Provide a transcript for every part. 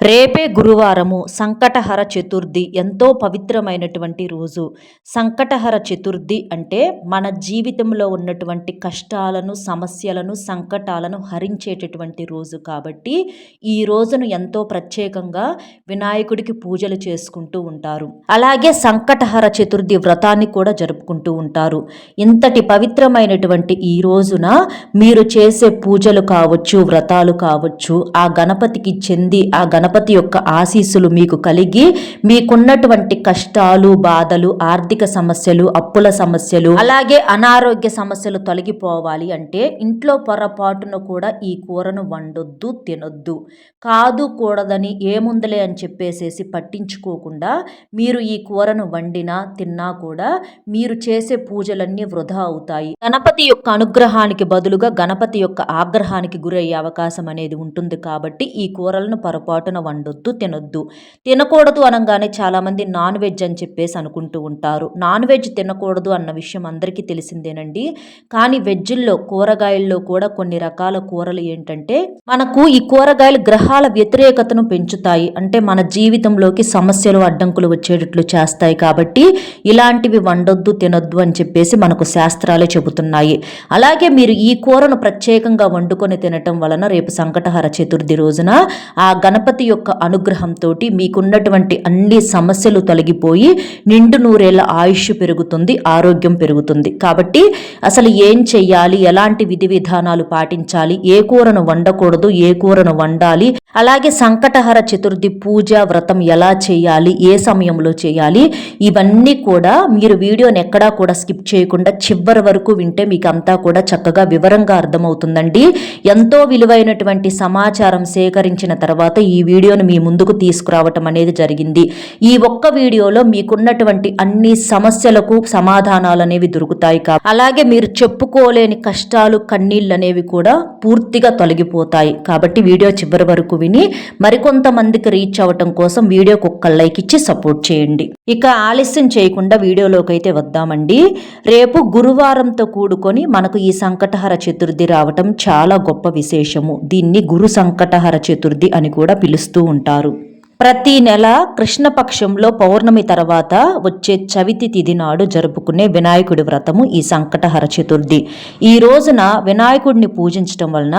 రేపే గురువారము సంకటహర చతుర్థి ఎంతో పవిత్రమైనటువంటి రోజు. సంకటహర చతుర్థి అంటే మన జీవితంలో ఉన్నటువంటి కష్టాలను, సమస్యలను, సంకటాలను హరించేటటువంటి రోజు కాబట్టి ఈ రోజును ఎంతో ప్రత్యేకంగా వినాయకుడికి పూజలు చేసుకుంటూ ఉంటారు. అలాగే సంకటహర చతుర్థి వ్రతాన్ని కూడా జరుపుకుంటూ ఉంటారు. ఇంతటి పవిత్రమైనటువంటి ఈ రోజున మీరు చేసే పూజలు కావచ్చు, వ్రతాలు కావచ్చు, ఆ గణపతికి చెంది ఆ గణపతి యొక్క ఆశీస్సులు మీకు కలిగి మీకున్నటువంటి కష్టాలు, బాధలు, ఆర్థిక సమస్యలు, అప్పుల సమస్యలు, అలాగే అనారోగ్య సమస్యలు తొలగిపోవాలి అంటే ఇంట్లో పొరపాటును కూడా ఈ కూరను వండొద్దు, తినొద్దు. కాదు కూడదని ఏముందలే అని చెప్పేసేసి పట్టించుకోకుండా మీరు ఈ కూరను వండినా తిన్నా కూడా మీరు చేసే పూజలన్నీ వృధా అవుతాయి. గణపతి యొక్క అనుగ్రహానికి బదులుగా గణపతి యొక్క ఆగ్రహానికి గురయ్యే అవకాశం అనేది ఉంటుంది కాబట్టి ఈ కూరలను పొరపాటున వండొద్దు, తినొద్దు. తినకూడదు అనగానే చాలామంది నాన్ వెజ్ అని చెప్పేసి అనుకుంటూ ఉంటారు. నాన్ వెజ్ తినకూడదు అన్న విషయం అందరికీ తెలిసిందేనండి. కానీ వెజ్జుల్లో, కూరగాయల్లో కూడా కొన్ని రకాల కూరలు ఏంటంటే మనకు ఈ కూరగాయలు గ్రహాల వ్యతిరేకతను పెంచుతాయి. అంటే మన జీవితంలోకి సమస్యలు, అడ్డంకులు వచ్చేటట్లు చేస్తాయి కాబట్టి ఇలాంటివి వండొద్దు, తినొద్దు అని చెప్పేసి మనకు శాస్త్రాలే చెబుతున్నాయి. అలాగే మీరు ఈ కూరను ప్రత్యేకంగా వండుకొని తినటం వలన రేపు సంకటహర చతుర్థి రోజున ఆ గణపతి యొక్క అనుగ్రహంతో మీకున్నటువంటి అన్ని సమస్యలు తొలగిపోయి నిండు నూరేళ్ల ఆయుష్ పెరుగుతుంది, ఆరోగ్యం పెరుగుతుంది. కాబట్టి అసలు ఏం చెయ్యాలి, ఎలాంటి విధి విధానాలు పాటించాలి, ఏ కూరను వండకూడదు, ఏ కూరను వండాలి, అలాగే సంకటహర చతుర్థి పూజ వ్రతం ఎలా చేయాలి, ఏ సమయంలో చేయాలి, ఇవన్నీ కూడా మీరు వీడియోని ఎక్కడా కూడా స్కిప్ చేయకుండా చివరి వరకు వింటే మీకు అంతా కూడా చక్కగా వివరంగా అర్థమవుతుందండి. ఎంతో విలువైనటువంటి సమాచారం సేకరించిన తర్వాత ఈ వీడియోను మీ ముందుకు తీసుకురావటం అనేది జరిగింది. ఈ ఒక్క వీడియోలో మీకున్నటువంటి అన్ని సమస్యలకు సమాధానాలు అనేవి దొరుకుతాయి. అలాగే మీరు చెప్పుకోలేని కష్టాలు, కన్నీళ్ళు అనేవి కూడా పూర్తిగా తొలగిపోతాయి. కాబట్టి వీడియో చివరి వరకు విని మరికొంతమందికి రీచ్ అవ్వటం కోసం వీడియోకి ఒక్క లైక్ ఇచ్చి సపోర్ట్ చేయండి. ఇక ఆలస్యం చేయకుండా వీడియోలోకి అయితే వద్దామండి. రేపు గురువారంతో కూడుకొని మనకు ఈ సంకటహర చతుర్థి రావటం చాలా గొప్ప విశేషము. దీన్ని గురు సంకటహర చతుర్థి అని కూడా పిలుస్తూ ఉంటారు. ప్రతి నెల కృష్ణపక్షంలో పౌర్ణమి తర్వాత వచ్చే చవితి తిథి నాడు జరుపుకునే వినాయకుడి వ్రతము ఈ సంకటహర చతుర్థి. ఈ రోజున వినాయకుడిని పూజించటం వలన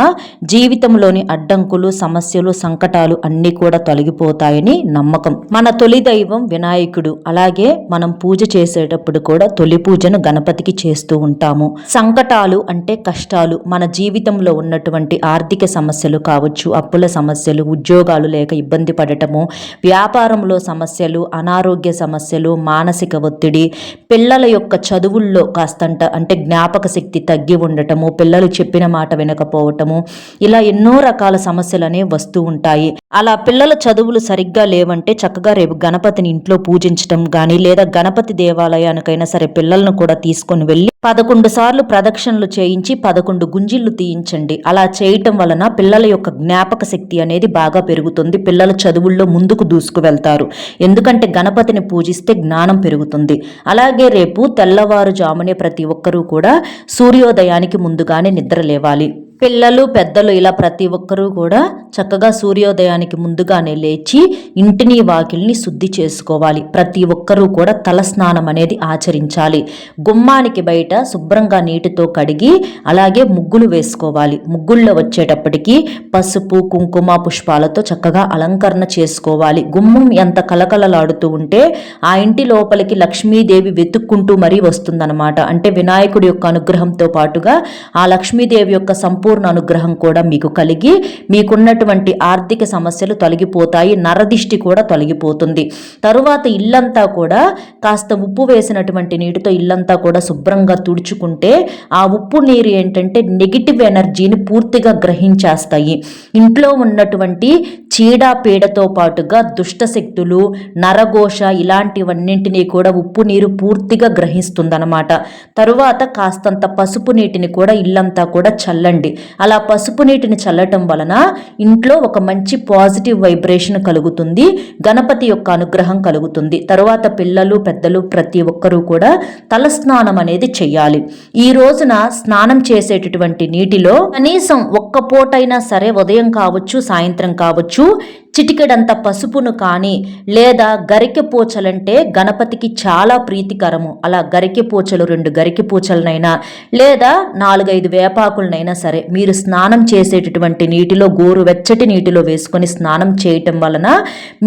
జీవితంలోని అడ్డంకులు, సమస్యలు, సంకటాలు అన్నీ కూడా తొలగిపోతాయని నమ్మకం. మన తొలి దైవం వినాయకుడు. అలాగే మనం పూజ చేసేటప్పుడు కూడా తొలి పూజను గణపతికి చేస్తూ ఉంటాము. సంకటాలు అంటే కష్టాలు, మన జీవితంలో ఉన్నటువంటి ఆర్థిక సమస్యలు కావచ్చు, అప్పుల సమస్యలు, ఉద్యోగాలు లేక ఇబ్బంది పడటము, వ్యాపారంలో సమస్యలు, అనారోగ్య సమస్యలు, మానసిక ఒత్తిడి, పిల్లల యొక్క చదువుల్లో కాస్తంట అంటే జ్ఞాపక శక్తి తగ్గి ఉండటము, పిల్లలు చెప్పిన మాట వినకపోవటము, ఇలా ఎన్నో రకాల సమస్యలు అనేవి వస్తూ ఉంటాయి. అలా పిల్లల చదువులు సరిగ్గా లేవంటే చక్కగా రేపు గణపతిని ఇంట్లో పూజించటం కానీ లేదా గణపతి దేవాలయానికైనా సరే పిల్లలను కూడా తీసుకొని వెళ్ళి 11 సార్లు ప్రదక్షిణలు చేయించి 11 గుంజిళ్ళు తీయించండి. అలా చేయటం వలన పిల్లల యొక్క జ్ఞాపక శక్తి అనేది బాగా పెరుగుతుంది. పిల్లల చదువుల్లో ముందుకు దూసుకు వెళ్తారు. ఎందుకంటే గణపతిని పూజిస్తే జ్ఞానం పెరుగుతుంది. అలాగే రేపు తెల్లవారుజామునే ప్రతి ఒక్కరూ కూడా సూర్యోదయానికి ముందుగానే నిద్ర లేవాలి. పిల్లలు, పెద్దలు ఇలా ప్రతి ఒక్కరూ కూడా చక్కగా సూర్యోదయానికి ముందుగానే లేచి ఇంటిని, వాకిల్ని శుద్ధి చేసుకోవాలి. ప్రతి ఒక్కరూ కూడా తల స్నానం అనేది ఆచరించాలి. గుమ్మానికి బయట శుభ్రంగా నీటితో కడిగి అలాగే ముగ్గులు వేసుకోవాలి. ముగ్గుల్లో వచ్చేటప్పటికి పసుపు, కుంకుమ, పుష్పాలతో చక్కగా అలంకరణ చేసుకోవాలి. గుమ్మం ఎంత కలకలలాడుతూ ఉంటే ఆ ఇంటి లోపలికి లక్ష్మీదేవి వెతుక్కుంటూ మరీ వస్తుందన్నమాట. అంటే వినాయకుడి యొక్క అనుగ్రహంతో పాటుగా ఆ లక్ష్మీదేవి యొక్క సంపూర్ణ అనుగ్రహం కూడా మీకు కలిగి మీకున్నటువంటి ఆర్థిక సమస్యలు తొలగిపోతాయి. నరదిష్టి కూడా తొలగిపోతుంది. తరువాత ఇల్లంతా కూడా కాస్త ఉప్పు వేసినటువంటి నీటితో ఇల్లంతా కూడా శుభ్రంగా తుడుచుకుంటే ఆ ఉప్పు నీరు ఏంటంటే నెగిటివ్ ఎనర్జీని పూర్తిగా గ్రహించేస్తాయి. ఇంట్లో ఉన్నటువంటి చీడపీడతో పాటుగా దుష్టశక్తులు, నరఘోష ఇలాంటివన్నింటినీ కూడా ఉప్పు నీరు పూర్తిగా గ్రహిస్తుందన్నమాట. తరువాత కాస్తంత పసుపు నీటిని కూడా ఇల్లంతా కూడా చల్లండి. అలా పసుపు నీటిని చల్లటం వలన ఇంట్లో ఒక మంచి పాజిటివ్ వైబ్రేషన్ కలుగుతుంది. గణపతి యొక్క అనుగ్రహం కలుగుతుంది. తరువాత పిల్లలు, పెద్దలు ప్రతి ఒక్కరూ కూడా తల స్నానం అనేది చెయ్యాలి. ఈ రోజున స్నానం చేసేటటువంటి నీటిలో కనీసం ఒక్క పూటైనా సరే ఉదయం కావచ్చు, సాయంత్రం కావచ్చు, చిటికెడంత పసుపును కానీ లేదా గరికె పూచలంటే గణపతికి చాలా ప్రీతికరము. అలా గరికె పూచలు 2 గరికె పూచలనైనా లేదా 4-5 వేపాకులనైనా సరే మీరు స్నానం చేసేటటువంటి నీటిలో గోరువెచ్చటి నీటిలో వేసుకొని స్నానం చేయటం వలన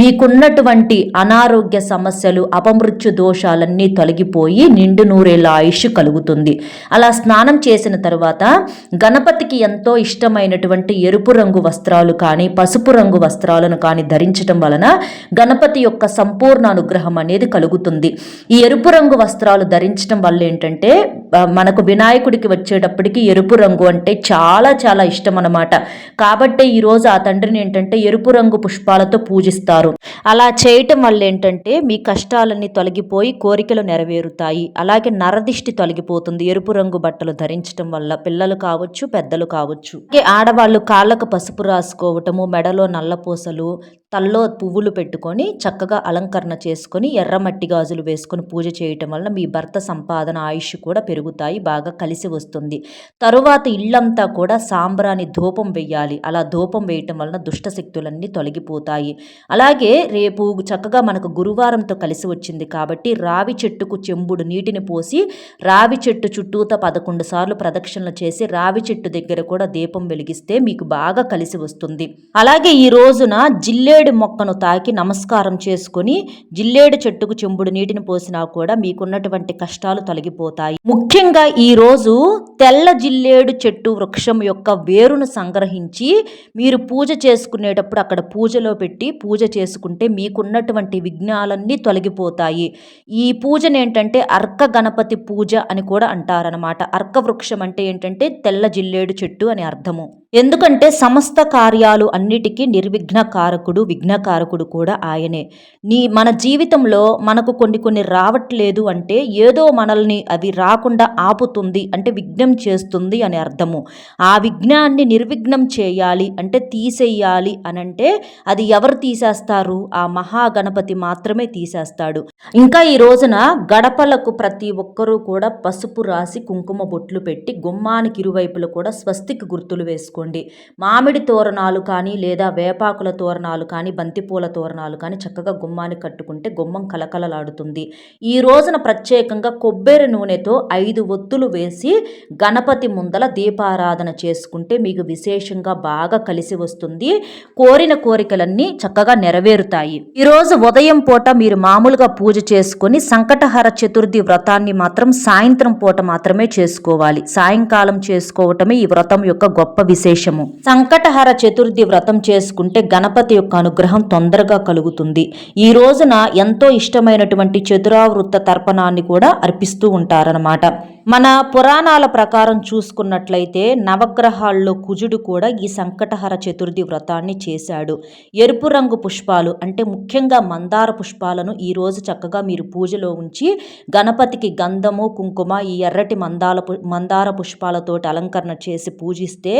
మీకున్నటువంటి అనారోగ్య సమస్యలు అపమృత్యు దోషాలన్నీ తొలగిపోయి నిండు నూరేళ్ళ ఆయుష్ కలుగుతుంది. అలా స్నానం చేసిన తర్వాత గణపతికి ఎంతో ఇష్టమైనటువంటి ఎరుపు రంగు వస్త్రాలు కానీ పసుపు రంగు వస్త్రాలను కానీ ధరించడం వలన గణపతి యొక్క సంపూర్ణ అనుగ్రహం అనేది కలుగుతుంది. ఈ ఎరుపు రంగు వస్త్రాలు ధరించడం వల్ల ఏంటంటే మనకు వినాయకుడికి వచ్చేటప్పటికి ఎరుపు రంగు అంటే చాలా చాలా ఇష్టం అన్నమాట. కాబట్టి ఈరోజు ఆ తండ్రిని ఏంటంటే ఎరుపు రంగు పుష్పాలతో పూజిస్తారు. అలా చేయటం వల్ల ఏంటంటే మీ కష్టాలన్నీ తొలగిపోయి కోరికలు నెరవేరుతాయి. అలాగే నరదిష్టి తొలగిపోతుంది ఎరుపు రంగు బట్టలు ధరించడం వల్ల. పిల్లలు కావచ్చు, పెద్దలు కావచ్చు. ఆడవాళ్ళు కాళ్ళకు పసుపు రాసుకోవటము, మెడలో నల్లపూసలు, తల్లో పువ్వులు పెట్టుకొని చక్కగా అలంకరణ చేసుకొని ఎర్రమట్టి గాజులు వేసుకొని పూజ చేయటం వల్ల మీ భర్త సంపాదన ఆయుష్ కూడా పెరుగుతాయి, బాగా కలిసి వస్తుంది. తరువాత ఇల్లంతా కూడా సాంబ్రాణి ధూపం వేయాలి. అలా ధూపం వేయటం వలన దుష్ట శక్తులన్నీ తొలగిపోతాయి. అలాగే రేపు చక్కగా మనకు గురువారంతో కలిసి వచ్చింది కాబట్టి రావి చెట్టుకు చెంబుడు నీటిని పోసి రావి చెట్టు చుట్టూత 11 సార్లు ప్రదక్షిణలు చేసి రావి చెట్టు దగ్గర కూడా దీపం వెలిగిస్తే మీకు బాగా కలిసి వస్తుంది. అలాగే ఈ రోజున జిల్లేడు మొక్కను తాకి నమస్కారం చేసుకొని జిల్లేడు చెట్టుకు చెంబుడు నీటిని పోసినా కూడా మీకున్నటువంటి కష్టాలు తొలగిపోతాయి. ముఖ్యంగా ఈ రోజు తెల్ల జిల్లేడు చెట్టు వృక్షం యొక్క వేరును సంగ్రహించి మీరు పూజ చేసుకునేటప్పుడు అక్కడ పూజలో పెట్టి పూజ చేసుకుంటే మీకున్నటువంటి విఘ్నాలన్నీ తొలగిపోతాయి. ఈ పూజను ఏంటంటే అర్క గణపతి పూజ అని కూడా అంటారనమాట. అర్క వృక్షం అంటే ఏంటంటే తెల్ల జిల్లేడు చెట్టు అని అర్థము. ఎందుకంటే సమస్త కార్యాలు అన్నిటికీ నిర్విఘ్నకారకుడు, విఘ్నకారకుడు కూడా ఆయనే. మన జీవితంలో మనకు కొన్ని రావట్లేదు అంటే ఏదో మనల్ని అది రాకుండా ఆపుతుంది అంటే విఘ్నం చేస్తుంది అని అర్థము. ఆ విఘ్నాన్ని నిర్విఘ్నం చేయాలి అంటే తీసేయాలి అనంటే అది ఎవరు తీసేస్తారు? ఆ మహాగణపతి మాత్రమే తీసేస్తాడు. ఇంకా ఈ రోజున గడపలకు ప్రతి ఒక్కరూ కూడా పసుపు రాసి కుంకుమ బొట్లు పెట్టి గుమ్మానికి ఇరువైపులు కూడా స్వస్తికి గుర్తులు వేసుకోండి. మామిడి తోరణాలు కానీ లేదా వేపాకుల తోరణాలు కానీ బంతిపూల తోరణాలు కానీ చక్కగా గుమ్మానికి కట్టుకుంటే గుమ్మం కలకలలాడుతుంది. ఈ రోజున ప్రత్యేకంగా కొబ్బరి నూనెతో 5 ఒత్తులు వేసి గణపతి ముందల దీపారాధన చేసుకుంటే మీకు విశేషంగా బాగా కలిసి వస్తుంది. కోరిన కోరికలన్నీ చక్కగా నెరవేరుతాయి. ఈరోజు ఉదయం పూట మీరు మామూలుగా పూజ చేసుకొని సంకటహర చతుర్థి వ్రతాన్ని మాత్రం సాయంత్రం పూట మాత్రమే చేసుకోవాలి. సాయంకాలం చేసుకోవటమే ఈ వ్రతం యొక్క గొప్ప విశేషము. సంకటహర చతుర్థి వ్రతం చేసుకుంటే గణపతి యొక్క అనుగ్రహం తొందరగా కలుగుతుంది. ఈ రోజున ఎంతో ఇష్టమైనటువంటి చతురావృత్త తర్పణాన్ని కూడా అర్పిస్తూ ఉంటారన్నమాట. మన పురాణాల ప్రకారం చూసుకున్నట్లయితే నవగ్రహాల్లో కుజుడు కూడా ఈ సంకటహర చతుర్థి వ్రతాన్ని చేశాడు. ఎరుపు రంగు పుష్పాలు అంటే ముఖ్యంగా మందార పుష్పాలను ఈరోజు చక్కగా మీరు పూజలో ఉంచి గణపతికి గంధము కుంకుమ ఈ ఎర్రటి మందార పుష్పాలతోటి అలంకరణ చేసి పూజిస్తే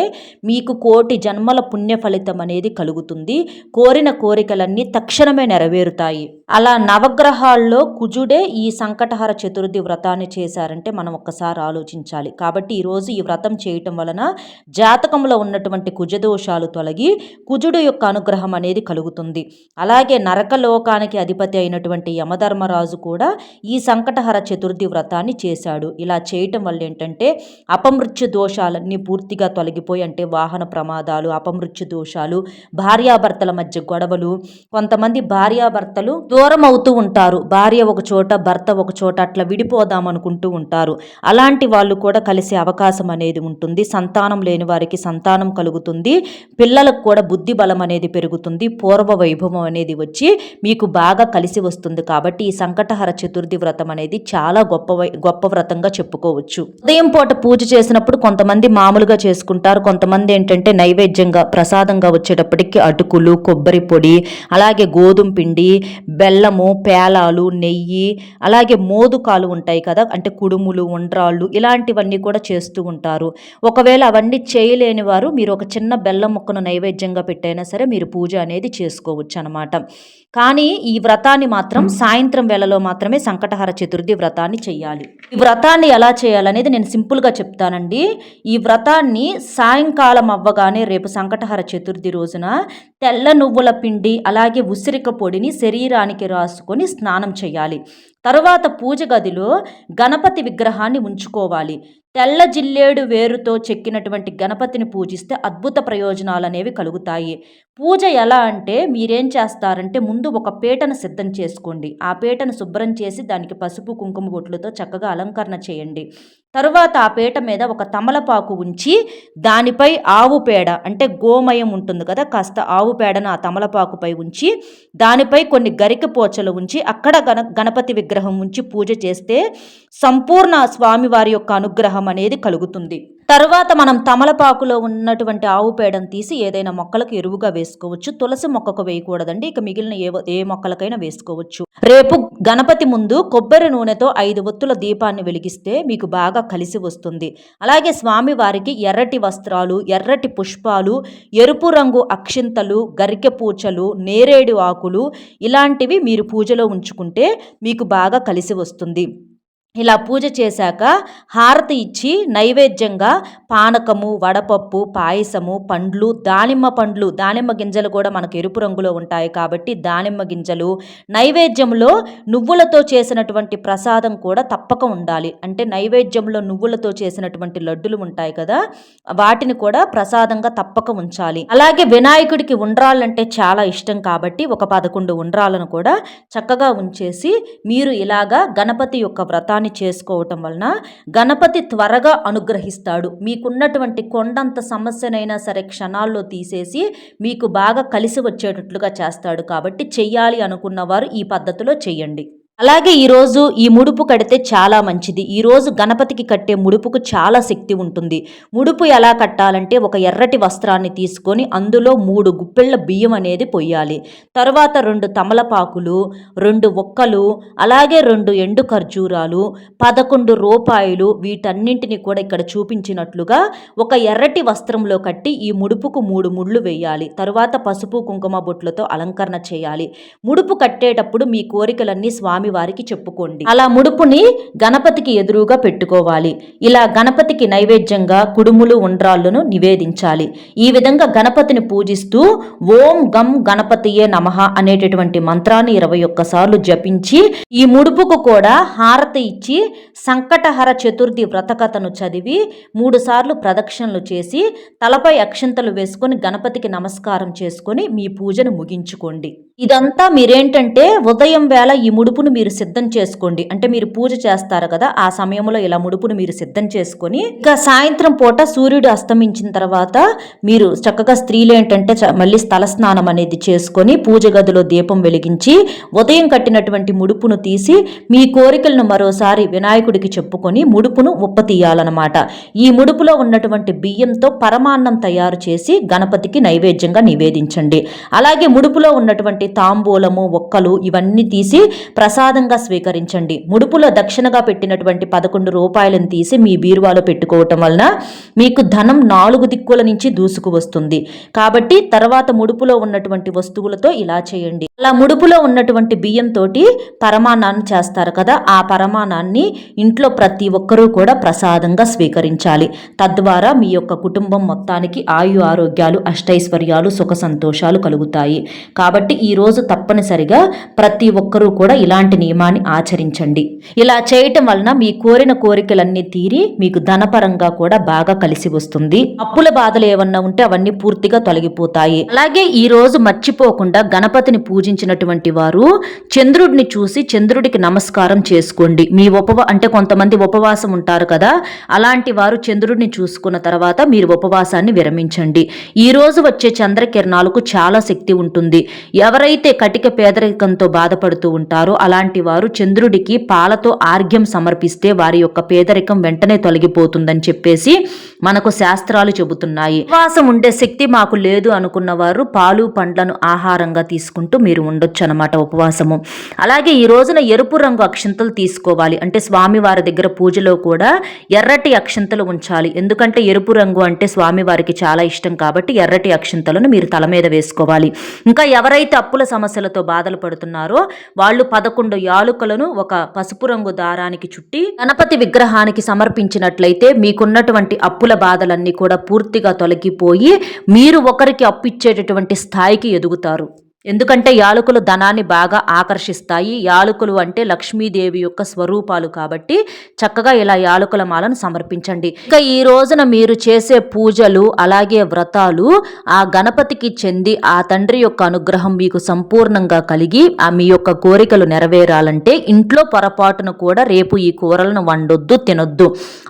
మీకు కోటి జన్మల పుణ్య ఫలితం అనేది కలుగుతుంది. కోరిన కోరికలన్నీ తక్షణమే నెరవేరుతాయి. అలా నవగ్రహాల్లో కుజుడే ఈ సంకటహర చతుర్థి వ్రతాన్ని చేశారంటే మనం ఒక్కసారి ఆలోచించాలి. కాబట్టి ఈరోజు ఈ వ్రతం చేయటం వలన జాతకంలో ఉన్నటువంటి కుజదోషాలు తొలగి కుజుడు యొక్క అనుగ్రహం అనేది కలుగుతుంది. అలాగే నరకలోకానికి అధిపతి అయినటువంటి యమధర్మరాజు కూడా ఈ సంకటహర చతుర్థి వ్రతాన్ని చేశాడు. ఇలా చేయటం వల్ల ఏంటంటే అపమృత్యు దోషాలన్నీ పూర్తిగా తొలగిపోయి అంటే వాహన ప్రమాదాలు, అపమృత్యు దోషాలు, భార్యాభర్తల మధ్య గొడవలు, కొంతమంది భార్యాభర్తలు దూరం అవుతూ ఉంటారు. భార్య ఒక చోట భర్త ఒక చోట అట్లా విడిపోదాం అనుకుంటూ ఉంటారు. అలాంటి వాళ్ళు కూడా కలిసే అవకాశం అనేది ఉంటుంది. సంతానం లేని వారికి సంతానం కలుగుతుంది. పిల్లలకు కూడా బుద్ధి బలం అనేది పెరుగుతుంది. పూర్వ వైభవం అనేది వచ్చి మీకు బాగా కలిసి వస్తుంది. కాబట్టి ఈ సంకటహర చతుర్థి వ్రతం అనేది చాలా గొప్ప వ్రతంగా చెప్పుకోవచ్చు. ఉదయం పూట పూజ చేసినప్పుడు కొంతమంది మామూలుగా చేసుకుంటారు. కొంతమంది ఏంటంటే నైవేద్యంగా ప్రసాదంగా వచ్చేటప్పటికి అటుకులు, కొబ్బరి పొడి, అలాగే గోధుమ పిండి, బెల్లము, పేలాలు, నెయ్యి, అలాగే మోదుకాలు ఉంటాయి కదా, అంటే కుడుములు, ఉండ్రాళ్ళు ఇలాంటివన్నీ కూడా చేస్తూ ఉంటారు. ఒకవేళ అవన్నీ చేయలేని వారు మీరు ఒక చిన్న బెల్లం ముక్కను నైవేద్యంగా పెట్టైనా సరే మీరు పూజ అనేది చేసుకోవచ్చు అన్నమాట. కానీ ఈ వ్రతాన్ని మాత్రం సాయంత్రం వేళలో మాత్రమే సంకటహర చతుర్థి వ్రతాన్ని చేయాలి. ఈ వ్రతాన్ని ఎలా చేయాలనేది నేను సింపుల్గా చెప్తానండి. ఈ వ్రతాన్ని సాయంకాలం అవ్వగానే రేపు సంకటహర చతుర్థి రోజున తెల్ల నువ్వుల పిండి అలాగే ఉసిరిక పొడిని శరీరానికి రాసుకొని స్నానం చేయాలి. తరువాత పూజ గదిలో గణపతి విగ్రహాన్ని ఉంచుకోవాలి. తెల్ల జిల్లేడు వేరుతో చెక్కినటువంటి గణపతిని పూజిస్తే అద్భుత ప్రయోజనాలు అనేవి కలుగుతాయి. పూజ ఎలా అంటే మీరేం చేస్తారంటే ముందు ఒక పీటను సిద్ధం చేసుకోండి. ఆ పీటను శుభ్రం చేసి దానికి పసుపు కుంకుమ బొట్లతో చక్కగా అలంకరణ చేయండి. తరువాత ఆ పీట మీద ఒక తమలపాకు ఉంచి దానిపై ఆవు పేడ అంటే గోమయం ఉంటుంది కదా, కాస్త ఆవు పేడను ఆ తమలపాకుపై ఉంచి దానిపై కొన్ని గరిక పోచలు ఉంచి అక్కడ గణపతి విగ్రహం ఉంచి పూజ చేస్తే సంపూర్ణ స్వామివారి యొక్క అనుగ్రహం అనేది కలుగుతుంది. తరువాత మనం తమలపాకులో ఉన్నటువంటి ఆవు పేడను తీసి ఏదైనా మొక్కలకు ఎరువుగా వేసుకోవచ్చు. తులసి మొక్కకు వేయకూడదండి, ఇక మిగిలిన ఏ మొక్కలకైనా వేసుకోవచ్చు. రేపు గణపతి ముందు కొబ్బరి నూనెతో 5 ఒత్తుల దీపాన్ని వెలిగిస్తే మీకు బాగా కలిసి వస్తుంది. అలాగే స్వామివారికి ఎర్రటి వస్త్రాలు, ఎర్రటి పుష్పాలు, ఎరుపు రంగు అక్షింతలు, గరికె పూచలు, నేరేడు ఆకులు ఇలాంటివి మీరు పూజలో ఉంచుకుంటే మీకు బాగా కలిసి వస్తుంది. ఇలా పూజ చేశాక హారతి ఇచ్చి నైవేద్యంగా పానకము, వడపప్పు, పాయసము, పండ్లు, దానిమ్మ గింజలు కూడా మనకు ఎరుపు రంగులో ఉంటాయి కాబట్టి దానిమ్మ గింజలు, నైవేద్యంలో నువ్వులతో చేసినటువంటి ప్రసాదం కూడా తప్పక ఉండాలి. అంటే నైవేద్యంలో నువ్వులతో చేసినటువంటి లడ్డులు ఉంటాయి కదా, వాటిని కూడా ప్రసాదంగా తప్పక ఉంచాలి. అలాగే వినాయకుడికి ఉండ్రాళ్ళంటే చాలా ఇష్టం కాబట్టి ఒక 11 ఉండ్రాలను కూడా చక్కగా ఉంచేసి మీరు ఇలాగా గణపతి యొక్క వ్రతాన్ని చేసుకోవటం వలన గణపతి త్వరగా అనుగ్రహిస్తాడు. మీకున్నటువంటి కొండంత సమస్యనైనా సరే క్షణాల్లో తీసేసి మీకు బాగా కలిసి వచ్చేటట్లుగా చేస్తాడు. కాబట్టి చెయ్యాలి అనుకున్న వారు ఈ పద్ధతిలో చెయ్యండి. అలాగే ఈరోజు ఈ ముడుపు కడితే చాలా మంచిది. ఈరోజు గణపతికి కట్టే ముడుపుకు చాలా శక్తి ఉంటుంది. ముడుపు ఎలా కట్టాలంటే ఒక ఎర్రటి వస్త్రాన్ని తీసుకొని అందులో 3 గుప్పెళ్ళ బియ్యం అనేది పొయ్యాలి. తర్వాత 2 తమలపాకులు, 2 ఒక్కలు, అలాగే 2 ఎండు ఖర్జూరాలు, 11 రూపాయలు వీటన్నింటినీ కూడా ఇక్కడ చూపించినట్లుగా ఒక ఎర్రటి వస్త్రంలో కట్టి ఈ ముడుపుకు 3 ముళ్ళు వేయాలి. తరువాత పసుపు కుంకుమ బొట్లతో అలంకరణ చేయాలి. ముడుపు కట్టేటప్పుడు మీ కోరికలన్నీ స్వామి వారికి చెప్పుకోండి. అలా ముడుపుని గణపతికి ఎదురుగా పెట్టుకోవాలి. ఇలా గణపతికి నైవేద్యంగా కుడుములు, ఉండ్రాళ్ళను నివేదించాలి. ఈ విధంగా గణపతిని పూజిస్తూ ఓం గం గణపతియే నమః అనేటటువంటి మంత్రాన్ని 21 సార్లు జపించి ఈ ముడుపుకు కూడా హారతి ఇచ్చి సంకటహర చతుర్థి వ్రతకథను చదివి 3 సార్లు ప్రదక్షిణలు చేసి తలపై అక్షింతలు వేసుకొని గణపతికి నమస్కారం చేసుకొని మీ పూజను ముగించుకోండి. ఇదంతా మీరేంటంటే ఉదయం వేళ ఈ ముడుపును మీరు సిద్ధం చేసుకోండి. అంటే మీరు పూజ చేస్తారు కదా, ఆ సమయంలో ఇలా ముడుపును మీరు సిద్ధం చేసుకొని ఇక సాయంత్రం పూట సూర్యుడు అస్తమించిన తర్వాత మీరు చక్కగా స్త్రీలు ఏంటంటే మళ్ళీ స్థల స్నానం అనేది చేసుకొని పూజ గదిలో దీపం వెలిగించి ఉదయం కట్టినటువంటి ముడుపును తీసి మీ కోరికలను మరోసారి వినాయకుడికి చెప్పుకొని ముడుపును ఉప్పతీయాలన్నమాట. ఈ ముడుపులో ఉన్నటువంటి బియ్యంతో పరమాన్నం తయారు చేసి గణపతికి నైవేద్యంగా నివేదించండి. అలాగే ముడుపులో ఉన్నటువంటి తాంబూలము, ఒక్కలు ఇవన్నీ తీసి ప్రసాదంగా స్వీకరించండి. ముడుపులో దక్షిణగా పెట్టినటువంటి 11 రూపాయలను తీసి మీ బీరువాలో పెట్టుకోవటం వలన మీకు ధనం 4 దిక్కుల నుంచి దూసుకు వస్తుంది. కాబట్టి తర్వాత ముడుపులో ఉన్నటువంటి వస్తువులతో ఇలా చేయండి. అలా ముడుపులో ఉన్నటువంటి బియ్యంతో పరమాన్నాన్ని చేస్తారు కదా, ఆ పరమాన్నాన్ని ఇంట్లో ప్రతి ఒక్కరూ కూడా ప్రసాదంగా స్వీకరించాలి. తద్వారా మీ యొక్క కుటుంబం మొత్తానికి ఆయు ఆరోగ్యాలు, అష్టైశ్వర్యాలు, సుఖ సంతోషాలు కలుగుతాయి. కాబట్టి ఈరోజు తప్పనిసరిగా ప్రతి ఒక్కరూ కూడా ఇలాంటి నియమాన్ని ఆచరించండి. ఇలా చేయటం వలన మీ కోరిన కోరికలన్నీ తీరి మీకు ధనపరంగా కూడా బాగా కలిసి వస్తుంది. అప్పుల బాధలు ఏమన్నా ఉంటే అవన్నీ పూర్తిగా తొలగిపోతాయి. అలాగే ఈ రోజు మర్చిపోకుండా గణపతిని పూజించినటువంటి వారు చంద్రుడిని చూసి చంద్రుడికి నమస్కారం చేసుకోండి. మీ అంటే కొంతమంది ఉపవాసం ఉంటారు కదా, అలాంటి వారు చంద్రుడిని చూసుకున్న తర్వాత మీరు ఉపవాసాన్ని విరమించండి. ఈ రోజు వచ్చే చంద్రకిరణాలకు చాలా శక్తి ఉంటుంది. ఎవరైతే కటిక పేదరికంతో బాధపడుతూ ఉంటారో అలాంటి వారు చంద్రుడికి పాలతో ఆర్ఘ్యం సమర్పిస్తే వారి యొక్క పేదరికం వెంటనే తొలగిపోతుందని చెప్పేసి మనకు శాస్త్రాలు చెబుతున్నాయి. ఉపవాసం ఉండే శక్తి మాకు లేదు అనుకున్న వారు పాలు పండ్లను ఆహారంగా తీసుకుంటూ మీరు మీరు ఉండొచ్చు అనమాట ఉపవాసము. అలాగే ఈ రోజున ఎరుపు రంగు అక్షింతలు తీసుకోవాలి. అంటే స్వామివారి దగ్గర పూజలో కూడా ఎర్రటి అక్షింతలు ఉంచాలి. ఎందుకంటే ఎరుపు రంగు అంటే స్వామివారికి చాలా ఇష్టం కాబట్టి ఎర్రటి అక్షింతలను మీరు తల మీద వేసుకోవాలి. ఇంకా ఎవరైతే అప్పుల సమస్యలతో బాధలు పడుతున్నారో వాళ్ళు 11 యాలుకలను ఒక పసుపు రంగు దారానికి చుట్టి గణపతి విగ్రహానికి సమర్పించినట్లయితే మీకున్నటువంటి అప్పుల బాధలన్నీ కూడా పూర్తిగా తొలగిపోయి మీరు ఒకరికి అప్పు ఇచ్చేటటువంటి స్థాయికి ఎదుగుతారు. ఎందుకంటే యాలకులు ధనాన్ని బాగా ఆకర్షిస్తాయి. యాలకులు అంటే లక్ష్మీదేవి యొక్క స్వరూపాలు కాబట్టి చక్కగా ఇలా యాలకుల మాలను సమర్పించండి. ఇక ఈ రోజున మీరు చేసే పూజలు అలాగే వ్రతాలు ఆ గణపతికి చెంది ఆ తండ్రి యొక్క అనుగ్రహం మీకు సంపూర్ణంగా కలిగి మీ యొక్క కోరికలు నెరవేరాలంటే ఇంట్లో పొరపాటును కూడా రేపు ఈ కూరలను వండొద్దు, తినొద్దు.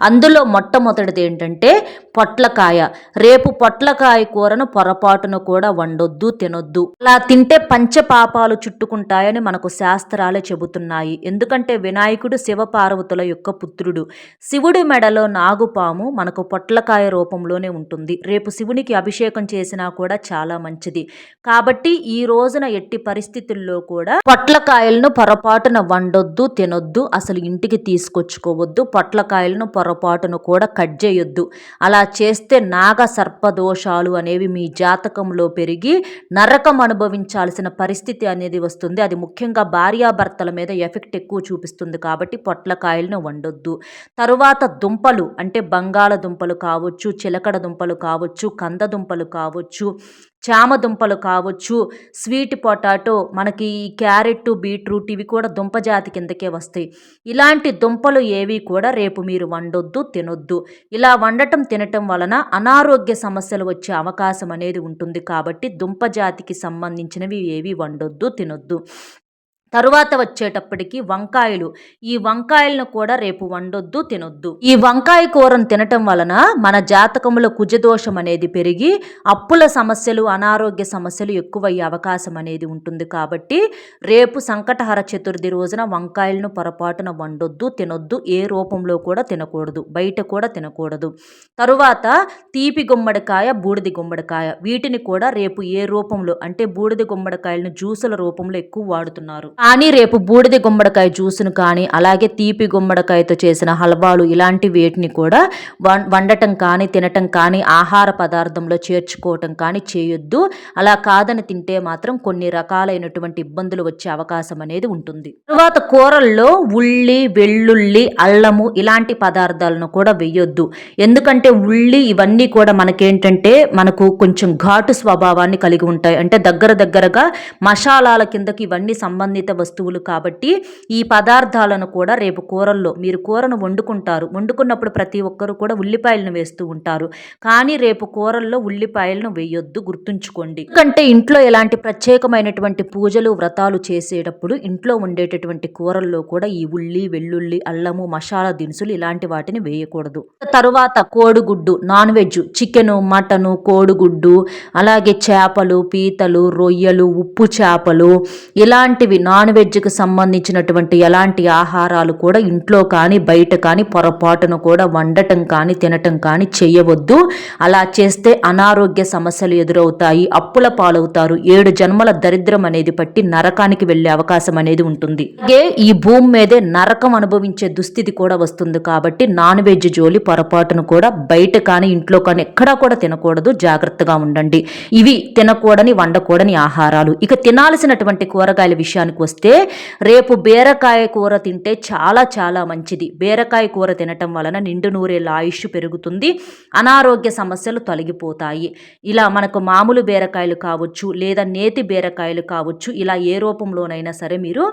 అందులో మొట్టమొదటిది ఏంటంటే పొట్లకాయ. రేపు పొట్లకాయ కూరను పొరపాటును కూడా వండొద్దు, తినొద్దు. అలా తింటే పంచపాపాలు చుట్టుకుంటాయని మనకు శాస్త్రాలే చెబుతున్నాయి. ఎందుకంటే వినాయకుడు శివపార్వతుల యొక్క పుత్రుడు. శివుడి మెడలో నాగుపాము మనకు పొట్లకాయ రూపంలోనే ఉంటుంది. రేపు శివునికి అభిషేకం చేసినా కూడా చాలా మంచిది. కాబట్టి ఈ రోజున ఎట్టి పరిస్థితుల్లో కూడా పొట్లకాయలను పొరపాటున వండొద్దు, తినొద్దు, అసలు ఇంటికి తీసుకొచ్చుకోవద్దు. పొట్లకాయలను పొరపాటును కూడా కట్ చేయొద్దు. అలా చేస్తే నాగ సర్పదోషాలు అనేవి మీ జాతకంలో పెరిగి నరకం అనుభవించాల్సిన పరిస్థితి అనేది వస్తుంది. అది ముఖ్యంగా భార్యాభర్తల మీద ఎఫెక్ట్ ఎక్కువ చూపిస్తుంది కాబట్టి పొట్లకాయలను వండొద్దు. తరువాత దుంపలు అంటే బంగాళదుంపలు కావచ్చు, చిలకడ దుంపలు కావచ్చు, కంద దుంపలు కావచ్చు, చామ దుంపలు కావచ్చు, స్వీట్ పొటాటో, మనకి క్యారెట్, బీట్రూట్ ఇవి కూడా దుంప జాతి కిందకే వస్తాయి. ఇలాంటి దుంపలు ఏవి కూడా రేపు మీరు వండొద్దు, తినొద్దు. ఇలా వండటం తినటం వలన అనారోగ్య సమస్యలు వచ్చే అవకాశం అనేది ఉంటుంది. కాబట్టి దుంప జాతికి సంబంధించినవి ఏవి వండొద్దు, తినొద్దు. తరువాత వచ్చేటప్పటికి వంకాయలు. ఈ వంకాయలను కూడా రేపు వండొద్దు, తినొద్దు. ఈ వంకాయ కూరను తినటం వలన మన జాతకంలో కుజదోషం అనేది పెరిగి అప్పుల సమస్యలు, అనారోగ్య సమస్యలు ఎక్కువయ్యే అవకాశం అనేది ఉంటుంది. కాబట్టి రేపు సంకటహర చతుర్థి రోజున వంకాయలను పొరపాటున వండొద్దు, తినొద్దు. ఏ రూపంలో కూడా తినకూడదు, బయట కూడా తినకూడదు. తరువాత తీపి గుమ్మడికాయ, బూడిది గుమ్మడికాయ, వీటిని కూడా రేపు ఏ రూపంలో అంటే బూడిది గుమ్మడికాయలను జ్యూసుల రూపంలో ఎక్కువ వాడుతున్నారు. కానీ రేపు బూడిద గుమ్మడికాయ జ్యూసును కానీ అలాగే తీపి గుమ్మడికాయతో చేసిన హల్వాలు ఇలాంటి వేటిని కూడా వండటం కానీ తినటం కానీ ఆహార పదార్థంలో చేర్చుకోవటం కానీ చేయొద్దు. అలా కాదని తింటే మాత్రం కొన్ని రకాలైనటువంటి ఇబ్బందులు వచ్చే అవకాశం అనేది ఉంటుంది. తరువాత కూరల్లో ఉల్లి, వెల్లుల్లి, అల్లము ఇలాంటి పదార్థాలను కూడా వేయొద్దు. ఎందుకంటే ఉల్లి ఇవన్నీ కూడా మనకేంటంటే మనకు కొంచెం ఘాటు స్వభావాన్ని కలిగి ఉంటాయి. అంటే దగ్గరగా మసాలాల కిందకి ఇవన్నీ సంబంధిత వస్తువులు కాబట్టి ఈ పదార్థాలను కూడా రేపు కూరల్లో మీరు కూరను వండుకున్నప్పుడు ప్రతి ఒక్కరు కూడా ఉల్లిపాయలను వేస్తూ ఉంటారు. కానీ రేపు కూరల్లో ఉల్లిపాయలను వేయొద్దు, గుర్తుంచుకోండి. ఎందుకంటే ఇంట్లో ఎలాంటి ప్రత్యేకమైనటువంటి పూజలు, వ్రతాలు చేసేటప్పుడు ఇంట్లో ఉండేటటువంటి కూరల్లో కూడా ఈ ఉల్లి, వెల్లుల్లి, అల్లము, మసాలా దినుసులు ఇలాంటి వాటిని వేయకూడదు. తరువాత కోడిగుడ్డు, నాన్ వెజ్, చికెను, మటను, కోడిగుడ్డు, అలాగే చేపలు, పీతలు, రొయ్యలు, ఉప్పు చేపలు ఇలాంటివి నాన్ వెజ్కి సంబంధించినటువంటి ఎలాంటి ఆహారాలు కూడా ఇంట్లో కానీ బయట కానీ పొరపాటును కూడా వండటం కానీ తినటం కానీ చేయవద్దు. అలా చేస్తే అనారోగ్య సమస్యలు ఎదురవుతాయి, అప్పుల పాలవుతారు, 7 జన్మల దరిద్రం అనేది పట్టి నరకానికి వెళ్ళే అవకాశం అనేది ఉంటుంది. అలాగే ఈ భూమి మీదే నరకం అనుభవించే దుస్థితి కూడా వస్తుంది. కాబట్టి నాన్ వెజ్ జోలి పొరపాటును కూడా బయట కానీ ఇంట్లో కానీ ఎక్కడా కూడా తినకూడదు, జాగ్రత్తగా ఉండండి. ఇవి తినకూడని, వండకూడని ఆహారాలు. ఇక తినాల్సినటువంటి కూరగాయల విషయానికి వస్తే రేపు బీరకాయ కూర తింటే చాలా చాలా మంచిది. బీరకాయ కూర తినటం వలన నిండు నూరేళ్ళ ఆయుష్ పెరుగుతుంది, అనారోగ్య సమస్యలు తొలగిపోతాయి. ఇలా మనకు మామూలు బీరకాయలు కావచ్చు లేదా నేతి బీరకాయలు కావచ్చు, ఇలా ఏ రూపంలోనైనా సరే మీరు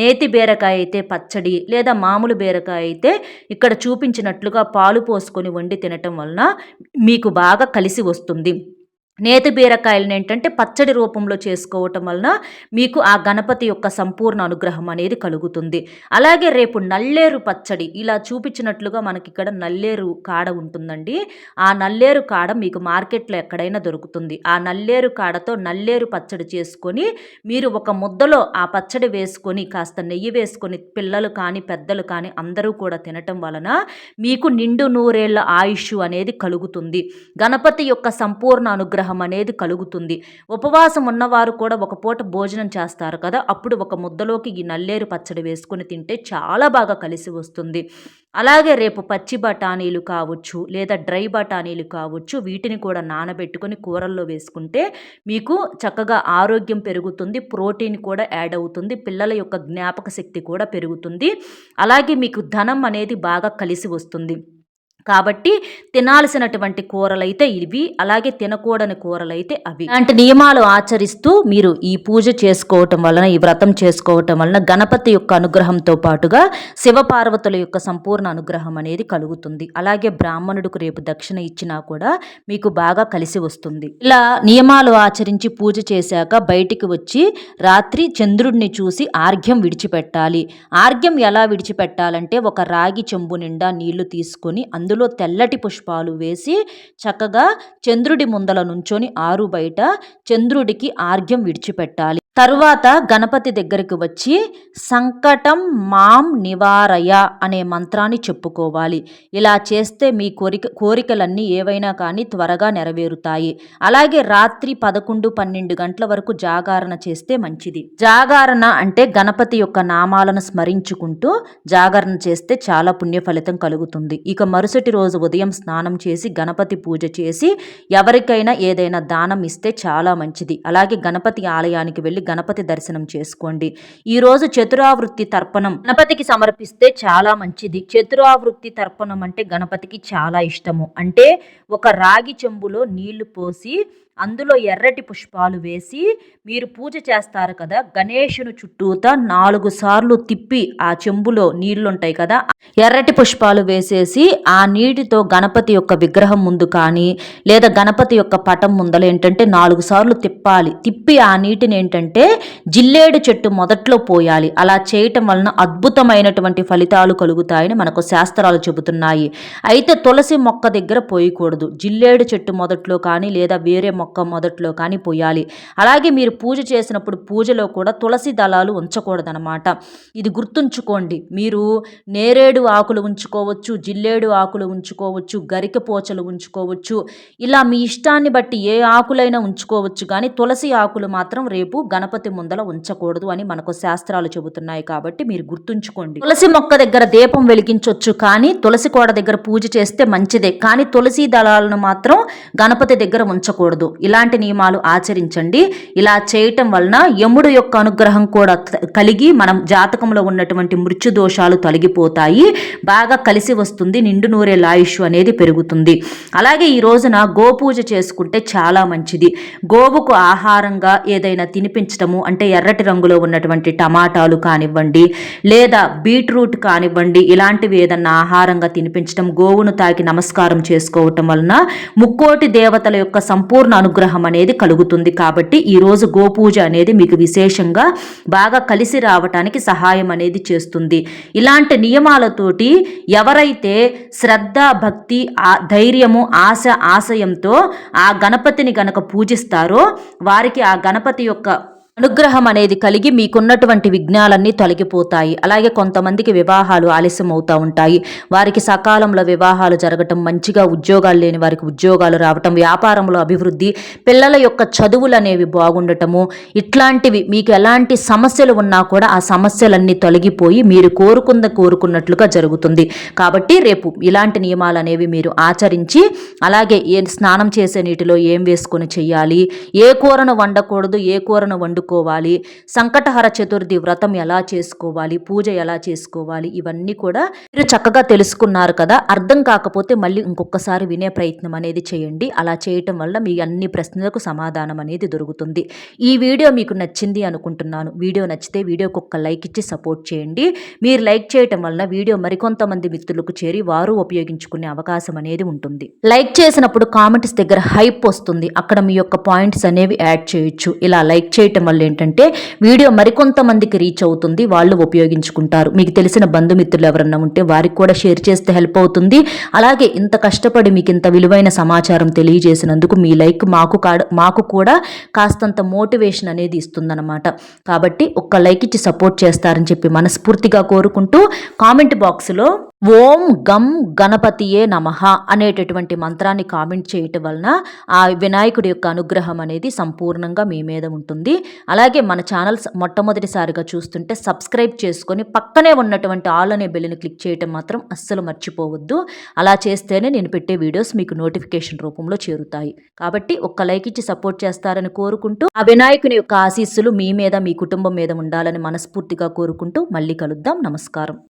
నేతి బీరకాయ అయితే పచ్చడి లేదా మామూలు బీరకాయ అయితే ఇక్కడ చూపించినట్లుగా పాలు పోసుకొని వండి తినటం వలన మీకు బాగా కలిసి వస్తుంది. నేతి బీరకాయలను ఏంటంటే పచ్చడి రూపంలో చేసుకోవటం వలన మీకు ఆ గణపతి యొక్క సంపూర్ణ అనుగ్రహం అనేది కలుగుతుంది. అలాగే రేపు నల్లేరు పచ్చడి ఇలా చూపించినట్లుగా మనకి ఇక్కడ నల్లేరు కాడ ఉంటుందండి. ఆ నల్లేరు కాడ మీకు మార్కెట్లో ఎక్కడైనా దొరుకుతుంది. ఆ నల్లేరు కాడతో నల్లేరు పచ్చడి చేసుకొని మీరు ఒక ముద్దలో ఆ పచ్చడి వేసుకొని కాస్త నెయ్యి వేసుకొని పిల్లలు కానీ పెద్దలు కానీ అందరూ కూడా తినటం వలన మీకు నిండు నూరేళ్ల ఆయుష్ అనేది కలుగుతుంది. గణపతి యొక్క సంపూర్ణ అనుగ్రహం అనుగ్రహం అనేది కలుగుతుంది. ఉపవాసం ఉన్నవారు కూడా ఒక పూట భోజనం చేస్తారు కదా, అప్పుడు ఒక ముద్దలోకి ఈ నల్లేరు పచ్చడి వేసుకుని తింటే చాలా బాగా కలిసి వస్తుంది. అలాగే రేపు పచ్చి బఠానీలు కావచ్చు లేదా డ్రై బఠానీలు కావచ్చు, వీటిని కూడా నానబెట్టుకొని కూరల్లో వేసుకుంటే మీకు చక్కగా ఆరోగ్యం పెరుగుతుంది, ప్రోటీన్ కూడా యాడ్ అవుతుంది, పిల్లల యొక్క జ్ఞాపక శక్తి కూడా పెరుగుతుంది, అలాగే మీకు ధనం అనేది బాగా కలిసి వస్తుంది. కాబట్టి తినాల్సినటువంటి కూరలైతే ఇవి, అలాగే తినకూడని కూరలైతే అవి. ఇలాంటి నియమాలు ఆచరిస్తూ మీరు ఈ పూజ చేసుకోవటం వలన, ఈ వ్రతం చేసుకోవటం వలన గణపతి యొక్క అనుగ్రహంతో పాటుగా శివపార్వతుల యొక్క సంపూర్ణ అనుగ్రహం అనేది కలుగుతుంది. అలాగే బ్రాహ్మణుడికి రేపు దక్షిణ ఇచ్చినా కూడా మీకు బాగా కలిసి వస్తుంది. ఇలా నియమాలు ఆచరించి పూజ చేశాక బయటికి వచ్చి రాత్రి చంద్రుడిని చూసి ఆర్ఘ్యం విడిచిపెట్టాలి. ఆర్ఘ్యం ఎలా విడిచిపెట్టాలంటే ఒక రాగి చెంబు నిండా నీళ్లు తీసుకొని అందులో తెల్లటి పుష్పాలు వేసి చక్కగా చంద్రుడి ముందల నుంచొని ఆరు బయట చంద్రుడికి ఆర్ఘ్యం విడిచిపెట్టాలి. తరువాత గణపతి దగ్గరికి వచ్చి సంకటం మాం నివారయ అనే మంత్రాన్ని చెప్పుకోవాలి. ఇలా చేస్తే మీ కోరికలన్నీ ఏవైనా కానీ త్వరగా నెరవేరుతాయి. అలాగే రాత్రి 11-12 గంటల వరకు జాగరణ చేస్తే మంచిది. జాగరణ అంటే గణపతి యొక్క నామాలను స్మరించుకుంటూ జాగరణ చేస్తే చాలా పుణ్య ఫలితం కలుగుతుంది. ఇక మరుసటి రోజు ఉదయం స్నానం చేసి గణపతి పూజ చేసి ఎవరికైనా ఏదైనా దానం ఇస్తే చాలా మంచిది. అలాగే గణపతి ఆలయానికి వెళ్ళి గణపతి దర్శనం చేసుకోండి. ఈరోజు చతురావృత్తి తర్పణం గణపతికి సమర్పిస్తే చాలా మంచిది. చతురావృత్తి తర్పణం అంటే గణపతికి చాలా ఇష్టము. అంటే ఒక రాగి చెంబులో నీళ్లు పోసి అందులో ఎర్రటి పుష్పాలు వేసి మీరు పూజ చేస్తారు కదా, గణేశుని చుట్టూతా 4 సార్లు తిప్పి ఆ చెంబులో నీళ్లుంటాయి కదా, ఎర్రటి పుష్పాలు వేసేసి ఆ నీటితో గణపతి యొక్క విగ్రహం ముందు కానీ లేదా గణపతి యొక్క పటం ముందల ఏంటంటే 4 సార్లు తిప్పాలి. తిప్పి ఆ నీటిని ఏంటంటే జిల్లేడు చెట్టు మొదట్లో పోయాలి. అలా చేయటం వలన అద్భుతమైనటువంటి ఫలితాలు కలుగుతాయని మనకు శాస్త్రాలు చెబుతున్నాయి. అయితే తులసి మొక్క దగ్గర పోయకూడదు. జిల్లేడు చెట్టు మొదట్లో కానీ లేదా వేరే మొక్క మొదట్లో కానీ పోయాలి. అలాగే మీరు పూజ చేసినప్పుడు పూజలో కూడా తులసి దళాలు ఉంచకూడదనమాట. ఇది గుర్తుంచుకోండి. మీరు నేరేడు ఆకులు ఉంచుకోవచ్చు, జిల్లేడు ఆకులు ఉంచుకోవచ్చు, గరిక పోచలు ఉంచుకోవచ్చు, ఇలా మీ ఇష్టాన్ని బట్టి ఏ ఆకులైనా ఉంచుకోవచ్చు. కానీ తులసి ఆకులు మాత్రం రేపు గణపతి ముందల ఉంచకూడదు అని మనకు శాస్త్రాలు చెబుతున్నాయి. కాబట్టి మీరు గుర్తుంచుకోండి. తులసి మొక్క దగ్గర దీపం వెలిగించవచ్చు, కానీ తులసి కోట దగ్గర పూజ చేస్తే మంచిదే. కానీ తులసి దళాలను మాత్రం గణపతి దగ్గర ఉంచకూడదు. ఇలాంటి నియమాలు ఆచరించండి. ఇలా చేయటం వలన యముడు యొక్క అనుగ్రహం కూడా కలిగి మనం జాతకంలో ఉన్నటువంటి మృత్యు దోషాలు తొలగిపోతాయి, బాగా కలిసి వస్తుంది, నిండు నూరేళ్ల ఆయుష్ అనేది పెరుగుతుంది. అలాగే ఈ రోజున గోపూజ చేసుకుంటే చాలా మంచిది. గోవుకు ఆహారంగా ఏదైనా తినిపించడము, అంటే ఎర్రటి రంగులో ఉన్నటువంటి టమాటాలు కానివ్వండి లేదా బీట్రూట్ కానివ్వండి, ఇలాంటివి ఏదన్నా ఆహారంగా తినిపించడం, గోవును తాకి నమస్కారం చేసుకోవటం వలన ముక్కోటి దేవతల యొక్క సంపూర్ణ అనుగ్రహం అనేది కలుగుతుంది. కాబట్టి ఈరోజు గోపూజ అనేది మీకు విశేషంగా బాగా కలిసి రావటానికి సహాయం అనేది చేస్తుంది. ఇలాంటి నియమాలతోటి ఎవరైతే శ్రద్ధ, భక్తి, ధైర్యము, ఆశయంతో ఆ గణపతిని గనక పూజిస్తారో వారికి ఆ గణపతి యొక్క అనుగ్రహం అనేది కలిగి మీకున్నటువంటి విఘ్నాలన్నీ తొలగిపోతాయి. అలాగే కొంతమందికి వివాహాలు ఆలస్యం అవుతూ ఉంటాయి. వారికి సకాలంలో వివాహాలు జరగటం, మంచిగా ఉద్యోగాలు లేని వారికి ఉద్యోగాలు రావటం, వ్యాపారంలో అభివృద్ధి, పిల్లల యొక్క చదువులు అనేవి బాగుండటము, ఇట్లాంటివి మీకు ఎలాంటి సమస్యలు ఉన్నా కూడా ఆ సమస్యలన్నీ తొలగిపోయి మీరు కోరుకున్నట్లుగా జరుగుతుంది. కాబట్టి రేపు ఇలాంటి నియమాలు అనేవి మీరు ఆచరించి, అలాగే స్నానం చేసే నీటిలో ఏం వేసుకొని చెయ్యాలి, ఏ కూరను వండకూడదు, ఏ కూరను వండుకోవాలి, సంకటహర చతుర్థి వ్రతం ఎలా చేసుకోవాలి, పూజ ఎలా చేసుకోవాలి, ఇవన్నీ కూడా మీరు చక్కగా తెలుసుకున్నారు కదా. అర్థం కాకపోతే మళ్ళీ ఇంకొకసారి వినే ప్రయత్నం అనేది చేయండి. అలా చేయటం వల్ల మీ అన్ని ప్రశ్నలకు సమాధానం అనేది దొరుకుతుంది. ఈ వీడియో మీకు నచ్చింది అనుకుంటున్నాను. వీడియో నచ్చితే వీడియోకి ఒక లైక్ ఇచ్చి సపోర్ట్ చేయండి. మీరు లైక్ చేయటం వల్ల వీడియో మరికొంతమంది మిత్రులకు చేరి వారు ఉపయోగించుకునే అవకాశం అనేది ఉంటుంది. లైక్ చేసినప్పుడు కామెంట్స్ దగ్గర హైప్ వస్తుంది, అక్కడ మీ యొక్క పాయింట్స్ అనేవి యాడ్ చేయొచ్చు. ఇలా లైక్ చేయటం వల్ల ఏంటంటే వీడియో మరికొంతమందికి రీచ్ అవుతుంది, వాళ్ళు ఉపయోగించుకుంటారు. మీకు తెలిసిన బంధుమిత్రులు ఎవరన్నా ఉంటే వారికి కూడా షేర్ చేస్తే హెల్ప్ అవుతుంది. అలాగే ఇంత కష్టపడి మీకు ఇంత విలువైన సమాచారం తెలియజేసినందుకు మీ లైక్ మాకు కూడా కాస్తంత మోటివేషన్ అనేది ఇస్తుందన్నమాట. కాబట్టి ఒక్క లైక్ ఇచ్చి సపోర్ట్ చేస్తారని చెప్పి మనస్ఫూర్తిగా కోరుకుంటూ కామెంట్ బాక్స్లో ఓం గం గణపతియే నమః అనేటటువంటి మంత్రాన్ని కామెంట్ చేయటం వలన ఆ వినాయకుడి యొక్క అనుగ్రహం అనేది సంపూర్ణంగా మీ మీద ఉంటుంది. అలాగే మన ఛానల్ మొట్టమొదటిసారిగా చూస్తుంటే సబ్స్క్రైబ్ చేసుకొని పక్కనే ఉన్నటువంటి ఆల్ అనే బెల్ని క్లిక్ చేయటం మాత్రం అస్సలు మర్చిపోవద్దు. అలా చేస్తేనే నేను పెట్టే వీడియోస్ మీకు నోటిఫికేషన్ రూపంలో చేరుతాయి. కాబట్టి ఒక్క లైక్ ఇచ్చి సపోర్ట్ చేస్తారని కోరుకుంటూ ఆ వినాయకుని యొక్క ఆశీస్సులు మీ మీద మీ కుటుంబం మీద ఉండాలని మనస్ఫూర్తిగా కోరుకుంటూ మళ్ళీ కలుద్దాం. నమస్కారం.